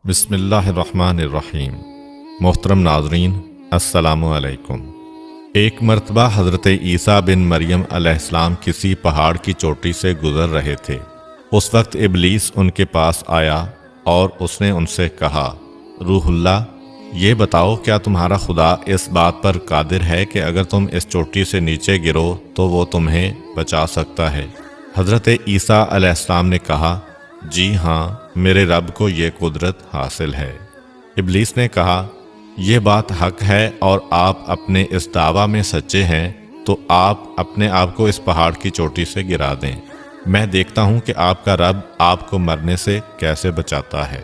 بسم اللہ الرحمن الرحیم۔ محترم ناظرین، السلام علیکم۔ ایک مرتبہ حضرت عیسیٰ بن مریم علیہ السلام کسی پہاڑ کی چوٹی سے گزر رہے تھے۔ اس وقت ابلیس ان کے پاس آیا اور اس نے ان سے کہا، روح اللہ، یہ بتاؤ کیا تمہارا خدا اس بات پر قادر ہے کہ اگر تم اس چوٹی سے نیچے گرو تو وہ تمہیں بچا سکتا ہے؟ حضرت عیسیٰ علیہ السلام نے کہا، جی ہاں، میرے رب کو یہ قدرت حاصل ہے۔ ابلیس نے کہا، یہ بات حق ہے اور آپ اپنے اس دعویٰ میں سچے ہیں تو آپ اپنے آپ کو اس پہاڑ کی چوٹی سے گرا دیں، میں دیکھتا ہوں کہ آپ کا رب آپ کو مرنے سے کیسے بچاتا ہے۔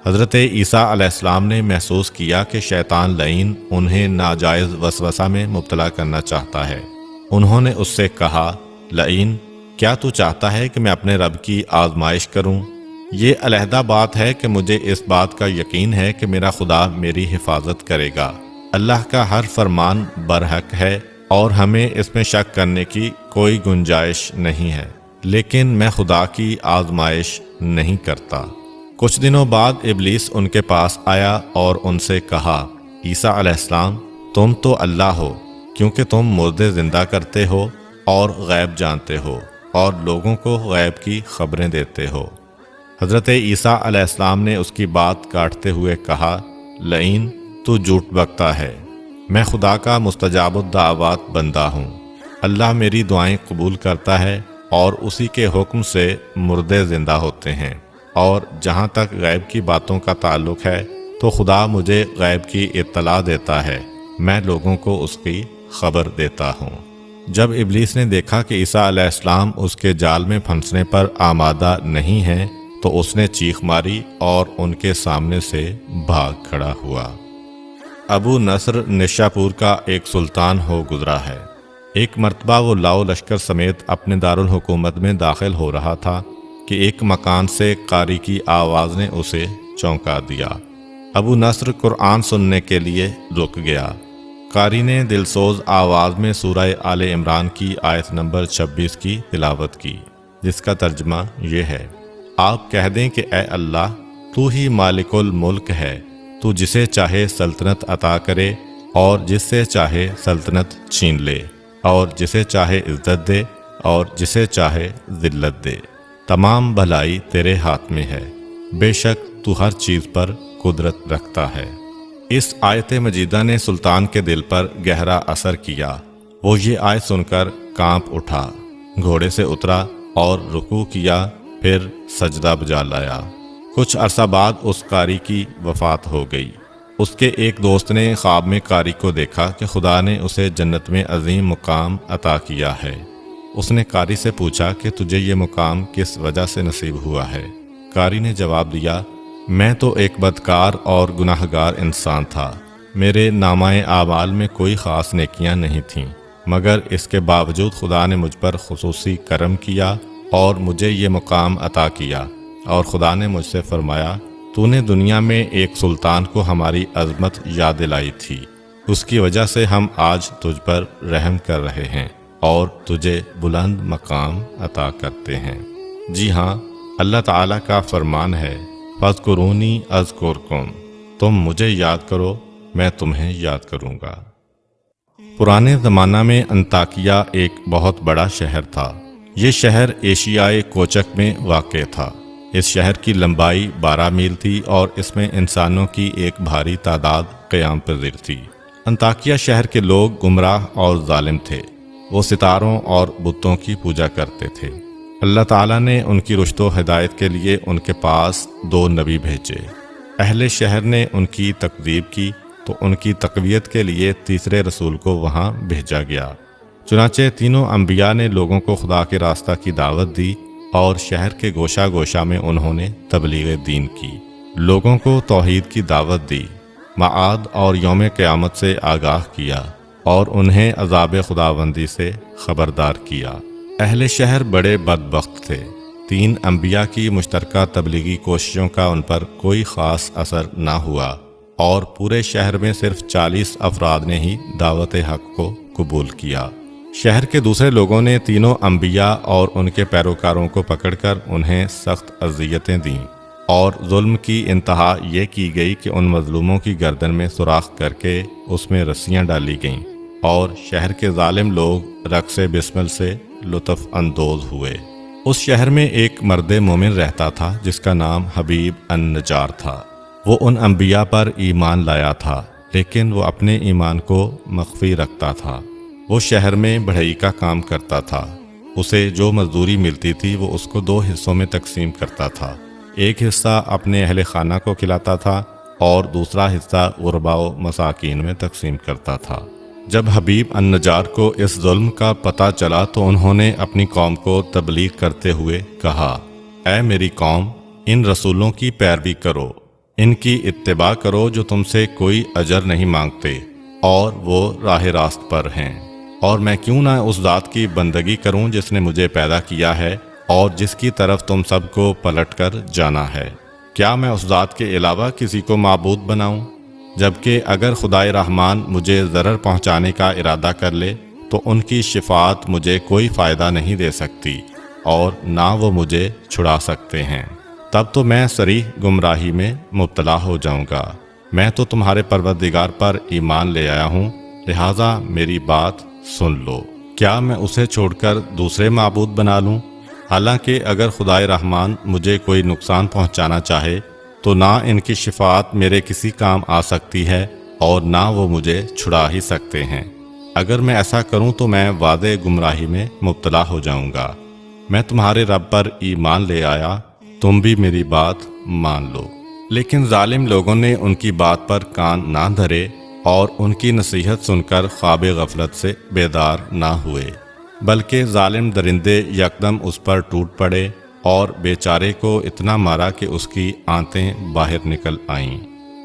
حضرت عیسیٰ علیہ السلام نے محسوس کیا کہ شیطان لعین انہیں ناجائز وسوسہ میں مبتلا کرنا چاہتا ہے۔ انہوں نے اس سے کہا، لعین، کیا تو چاہتا ہے کہ میں اپنے رب کی آزمائش کروں؟ یہ علیحدہ بات ہے کہ مجھے اس بات کا یقین ہے کہ میرا خدا میری حفاظت کرے گا۔ اللہ کا ہر فرمان برحق ہے اور ہمیں اس میں شک کرنے کی کوئی گنجائش نہیں ہے، لیکن میں خدا کی آزمائش نہیں کرتا۔ کچھ دنوں بعد ابلیس ان کے پاس آیا اور ان سے کہا، عیسیٰ علیہ السلام، تم تو اللہ ہو کیونکہ تم مردے زندہ کرتے ہو اور غیب جانتے ہو اور لوگوں کو غیب کی خبریں دیتے ہو۔ حضرت عیسیٰ علیہ السلام نے اس کی بات کاٹتے ہوئے کہا، لعین، تو جھوٹ بکتا ہے، میں خدا کا مستجاب الدعوات بندہ ہوں۔ اللہ میری دعائیں قبول کرتا ہے اور اسی کے حکم سے مردے زندہ ہوتے ہیں، اور جہاں تک غیب کی باتوں کا تعلق ہے تو خدا مجھے غیب کی اطلاع دیتا ہے، میں لوگوں کو اس کی خبر دیتا ہوں۔ جب ابلیس نے دیکھا کہ عیسیٰ علیہ السلام اس کے جال میں پھنسنے پر آمادہ نہیں ہیں تو اس نے چیخ ماری اور ان کے سامنے سے بھاگ کھڑا ہوا۔ ابو نصر نشاپور کا ایک سلطان ہو گزرا ہے۔ ایک مرتبہ وہ لاؤ لشکر سمیت اپنے دارالحکومت میں داخل ہو رہا تھا کہ ایک مکان سے قاری کی آواز نے اسے چونکا دیا۔ ابو نصر قرآن سننے کے لیے رک گیا۔ قاری نے دلسوز آواز میں سورہ آل عمران کی آیت نمبر 26 کی تلاوت کی، جس کا ترجمہ یہ ہے، آپ کہہ دیں کہ اے اللہ، تو ہی مالک الملک ہے، تو جسے چاہے سلطنت عطا کرے اور جس سے چاہے سلطنت چھین لے، اور جسے چاہے عزت دے اور جسے چاہے ذلت دے، تمام بھلائی تیرے ہاتھ میں ہے، بے شک تو ہر چیز پر قدرت رکھتا ہے۔ اس آیت مجیدہ نے سلطان کے دل پر گہرا اثر کیا۔ وہ یہ آیت سن کر کانپ اٹھا، گھوڑے سے اترا اور رکوع کیا، پھر سجدہ بجا لایا۔ کچھ عرصہ بعد اس قاری کی وفات ہو گئی۔ اس کے ایک دوست نے خواب میں قاری کو دیکھا کہ خدا نے اسے جنت میں عظیم مقام عطا کیا ہے۔ اس نے قاری سے پوچھا کہ تجھے یہ مقام کس وجہ سے نصیب ہوا ہے؟ قاری نے جواب دیا، میں تو ایک بدکار اور گناہ گار انسان تھا، میرے نامہ اعمال میں کوئی خاص نیکیاں نہیں تھیں، مگر اس کے باوجود خدا نے مجھ پر خصوصی کرم کیا اور مجھے یہ مقام عطا کیا، اور خدا نے مجھ سے فرمایا، تو نے دنیا میں ایک سلطان کو ہماری عظمت یاد دلائی تھی، اس کی وجہ سے ہم آج تجھ پر رحم کر رہے ہیں اور تجھے بلند مقام عطا کرتے ہیں۔ جی ہاں، اللہ تعالیٰ کا فرمان ہے، فاذکرونی اذکرکم، تم مجھے یاد کرو، میں تمہیں یاد کروں گا۔ پرانے زمانہ میں انطاکیہ ایک بہت بڑا شہر تھا۔ یہ شہر ایشیائے کوچک میں واقع تھا۔ اس شہر کی لمبائی 12 میل تھی اور اس میں انسانوں کی ایک بھاری تعداد قیام پذیر تھی۔ انطاکیہ شہر کے لوگ گمراہ اور ظالم تھے۔ وہ ستاروں اور بتوں کی پوجا کرتے تھے۔ اللہ تعالیٰ نے ان کی رشد و ہدایت کے لیے ان کے پاس 2 نبی بھیجے۔ اہل شہر نے ان کی تکذیب کی تو ان کی تقویت کے لیے تیسرے رسول کو وہاں بھیجا گیا۔ چنانچہ تینوں انبیاء نے لوگوں کو خدا کے راستہ کی دعوت دی اور شہر کے گوشہ گوشہ میں انہوں نے تبلیغ دین کی، لوگوں کو توحید کی دعوت دی، معاد اور یوم قیامت سے آگاہ کیا اور انہیں عذاب خداوندی سے خبردار کیا۔ اہل شہر بڑے بدبخت تھے۔ 3 انبیاء کی مشترکہ تبلیغی کوششوں کا ان پر کوئی خاص اثر نہ ہوا اور پورے شہر میں صرف 40 افراد نے ہی دعوت حق کو قبول کیا۔ شہر کے دوسرے لوگوں نے تینوں انبیاء اور ان کے پیروکاروں کو پکڑ کر انہیں سخت اذیتیں دیں۔ اور ظلم کی انتہا یہ کی گئی کہ ان مظلوموں کی گردن میں سوراخ کر کے اس میں رسیاں ڈالی گئیں اور شہر کے ظالم لوگ رقص بسمل سے لطف اندوز ہوئے۔ اس شہر میں ایک مرد مومن رہتا تھا جس کا نام حبیب النجار تھا۔ وہ ان انبیاء پر ایمان لایا تھا، لیکن وہ اپنے ایمان کو مخفی رکھتا تھا۔ وہ شہر میں بڑھئی کا کام کرتا تھا۔ اسے جو مزدوری ملتی تھی وہ اس کو 2 حصوں میں تقسیم کرتا تھا۔ ایک حصہ اپنے اہل خانہ کو کھلاتا تھا اور دوسرا حصہ غرباء و مساکین میں تقسیم کرتا تھا۔ جب حبیب النجار کو اس ظلم کا پتہ چلا تو انہوں نے اپنی قوم کو تبلیغ کرتے ہوئے کہا، اے میری قوم، ان رسولوں کی پیروی کرو، ان کی اتباع کرو جو تم سے کوئی اجر نہیں مانگتے اور وہ راہ راست پر ہیں، اور میں کیوں نہ اس ذات کی بندگی کروں جس نے مجھے پیدا کیا ہے اور جس کی طرف تم سب کو پلٹ کر جانا ہے۔ کیا میں اس ذات کے علاوہ کسی کو معبود بناؤں؟ جبکہ اگر خدائے رحمان مجھے ضرر پہنچانے کا ارادہ کر لے تو ان کی شفاعت مجھے کوئی فائدہ نہیں دے سکتی اور نہ وہ مجھے چھڑا سکتے ہیں۔ تب تو میں صریح گمراہی میں مبتلا ہو جاؤں گا۔ میں تو تمہارے پروردگار پر ایمان لے آیا ہوں، لہٰذا میری بات سن لو۔ کیا میں اسے چھوڑ کر دوسرے معبود بنا لوں؟ حالانکہ اگر خدائے رحمان مجھے کوئی نقصان پہنچانا چاہے تو نہ ان کی شفاعت میرے کسی کام آ سکتی ہے اور نہ وہ مجھے چھڑا ہی سکتے ہیں۔ اگر میں ایسا کروں تو میں واضح گمراہی میں مبتلا ہو جاؤں گا۔ میں تمہارے رب پر ایمان لے آیا، تم بھی میری بات مان لو۔ لیکن ظالم لوگوں نے ان کی بات پر کان نہ دھرے اور ان کی نصیحت سن کر خواب غفلت سے بیدار نہ ہوئے، بلکہ ظالم درندے یکدم اس پر ٹوٹ پڑے اور بیچارے کو اتنا مارا کہ اس کی آنتیں باہر نکل آئیں۔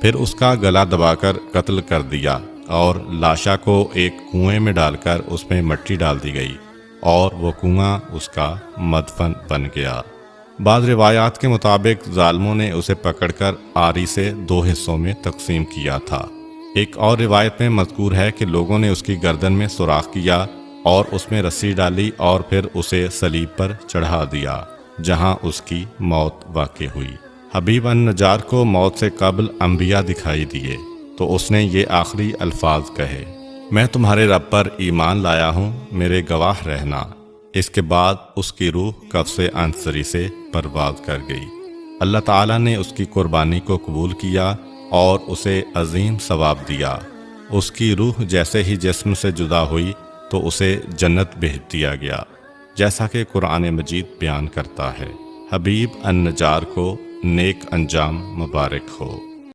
پھر اس کا گلا دبا کر قتل کر دیا اور لاشا کو ایک کنویں میں ڈال کر اس میں مٹی ڈال دی گئی اور وہ کنواں اس کا مدفن بن گیا۔ بعض روایات کے مطابق ظالموں نے اسے پکڑ کر آری سے 2 حصوں میں تقسیم کیا تھا۔ ایک اور روایت میں مذکور ہے کہ لوگوں نے اس کی گردن میں سوراخ کیا اور اس میں رسی ڈالی اور پھر اسے صلیب پر چڑھا دیا، جہاں اس کی موت واقع ہوئی۔ حبیب النجار کو موت سے قبل انبیاء دکھائی دیے تو اس نے یہ آخری الفاظ کہے، میں تمہارے رب پر ایمان لایا ہوں، میرے گواہ رہنا۔ اس کے بعد اس کی روح قفص عنصری سے پرواز کر گئی۔ اللہ تعالیٰ نے اس کی قربانی کو قبول کیا اور اسے عظیم ثواب دیا۔ اس کی روح جیسے ہی جسم سے جدا ہوئی تو اسے جنت بھیج دیا گیا، جیسا کہ قرآن مجید بیان کرتا ہے۔ حبیب النجار کو نیک انجام مبارک ہو۔